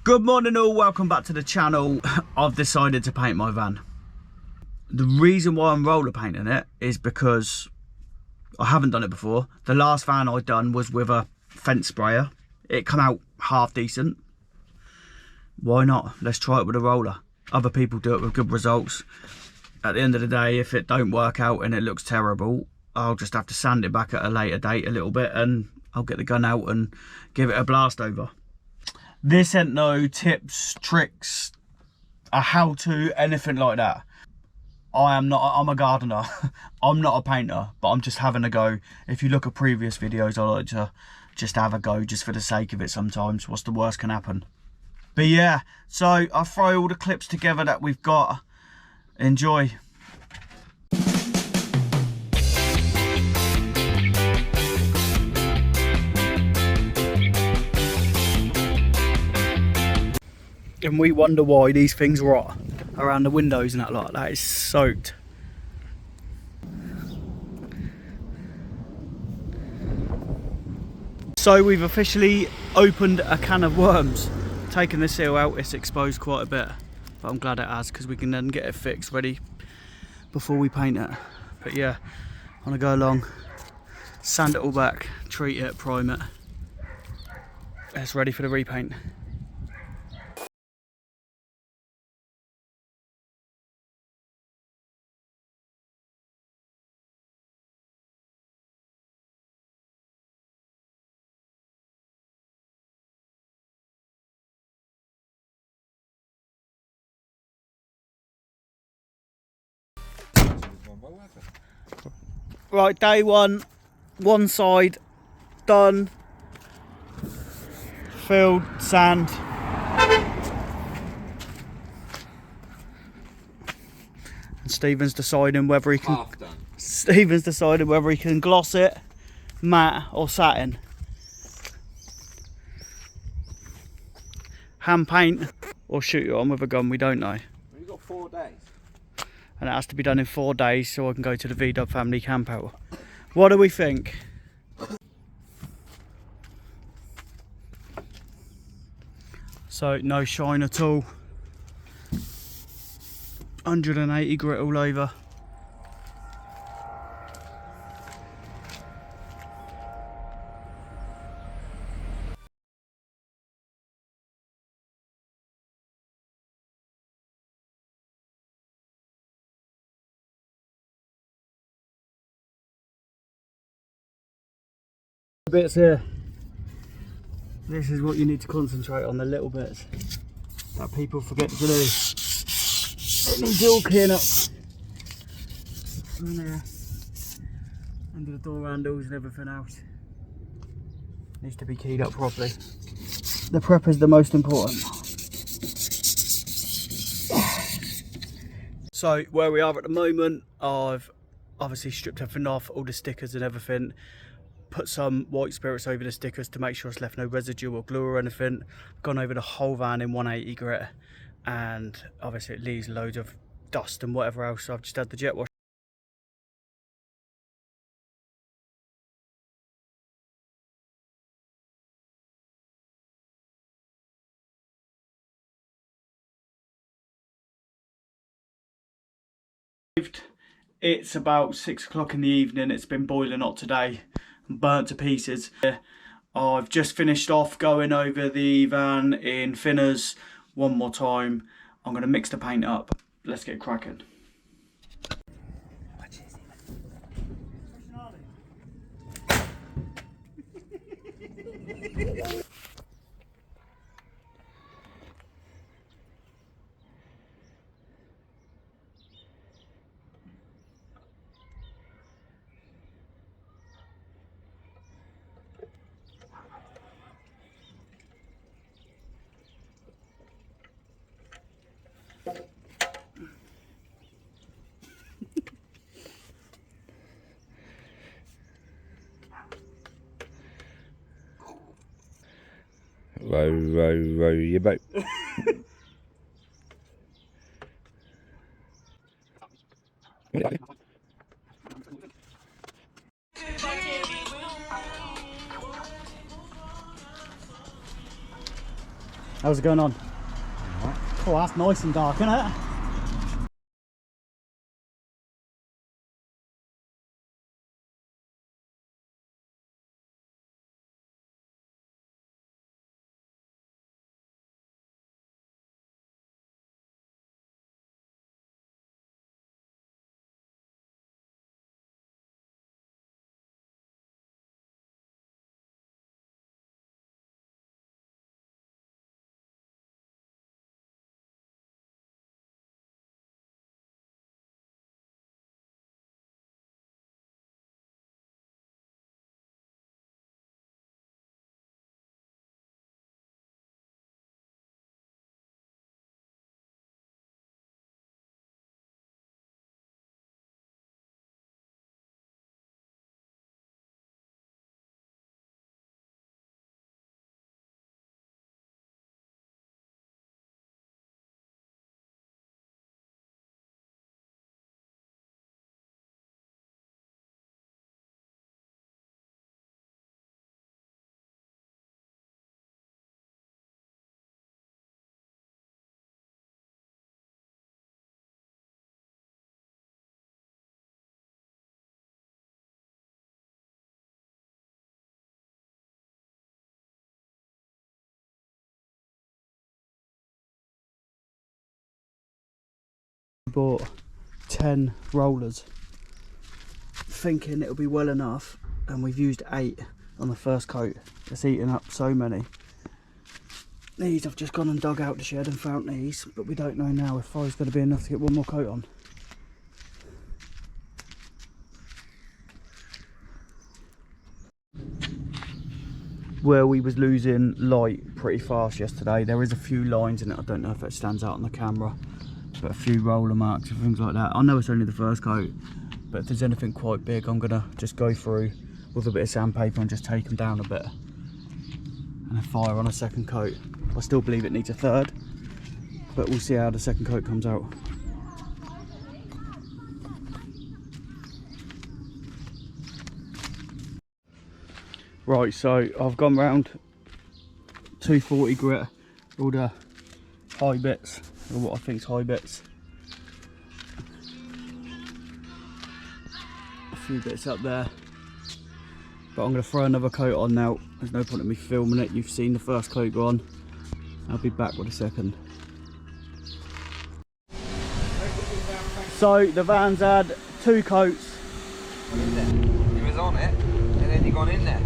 Good morning all, welcome back to the channel. I've decided to paint my van. The reason why I'm roller painting it is because I haven't done it before. The last van I'd done was with a fence sprayer. It came out half decent. Why not? Let's try it with a roller. Other people do it with good results. At the end of the day, if it don't work out and it looks terrible, I'll just have to sand it back at a later date a little bit and I'll get the gun out and give it a blast over. This ain't no tips, tricks, a how-to, anything like that. I'm a gardener. I'm not a painter, but I'm just having a go. If you look at previous videos, I like to just have a go just for the sake of it sometimes. What's the worst can happen? But yeah, so I'll throw all the clips together that we've got. Enjoy. And we wonder why these things rot around the windows and that lot. That is soaked. So we've officially opened a can of worms. Taken the seal out, it's exposed quite a bit. But I'm glad it has because we can then get it fixed ready before we paint it. But yeah, I want to go along, sand it all back, treat it, prime it. It's ready for the repaint. Right, day one side done, filled, sand. And Stephen's deciding whether he can. Stephen's deciding whether he can gloss it, matte or satin. Hand paint or shoot it on with a gun, we don't know. You've got 4 days. And it has to be done in 4 days so I can go to the VW family camp out. What do we think? So no shine at all. 180 grit all over. Bits here. This is what you need to concentrate on, the little bits that people forget to do. It needs all clean up. And there, under the door handles and everything else. Needs to be keyed up properly. The prep is the most important. So where we are at the moment, I've obviously stripped everything off, all the stickers and everything. Put some white spirits over the stickers to make sure it's left no residue or glue or anything. Gone over the whole van in 180 grit, and obviously it leaves loads of dust and whatever else, so I've just had the jet wash. It's about 6 o'clock in the evening. It's been boiling hot today, burnt to pieces. I've just finished off going over the van in thinners one more time. I'm going to mix the paint up. Let's get cracking. Row your boat. How's it going on? Oh, that's nice and dark, isn't it? Bought 10 rollers thinking it'll be well enough, and we've used 8 on the first coat. It's eaten up so many. These I've just gone and dug out the shed and found these, but we don't know now if 5's going to be enough to get one more coat on. Where we was losing light pretty fast yesterday, there is a few lines in it. I don't know if it stands out on the camera, but a few roller marks and things like that. I know it's only the first coat, but if there's anything quite big, I'm gonna just go through with a bit of sandpaper and just take them down a bit and then fire on a second coat. I still believe it needs a third, but we'll see how the second coat comes out. Right, so I've gone round 240 grit, all the high bits, or what I think is high bits. A few bits up there, but I'm going to throw another coat on now. There's no point in me filming it. You've seen the first coat go on. I'll be back with a second. So the van's had 2 coats. What is it? He was on it, and then he gone in there.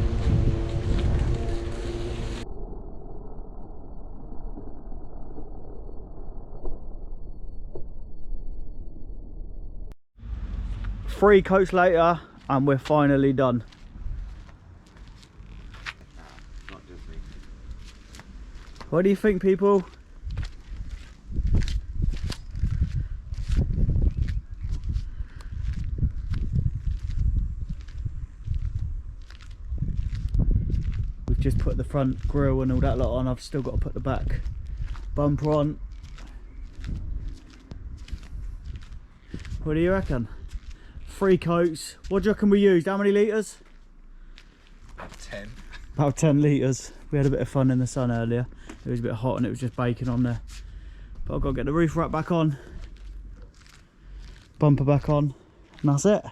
Three coats later, and we're finally done. Not just me. What do you think, people? We've just put the front grille and all that lot on. I've still got to put the back bumper on. What do you reckon? 3 coats. What do you reckon we used? How many litres? About 10. About 10 litres. We had a bit of fun in the sun earlier. It was a bit hot and it was just baking on there. But I've got to get the roof rack back on, bumper back on, and that's it.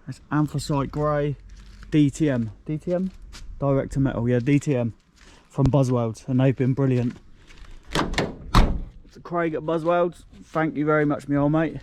It's anthracite grey, DTM. DTM? Direct to metal, yeah, DTM. From Buzzwell, and they've been brilliant. So Craig at Buzzwell, thank you very much, my old mate.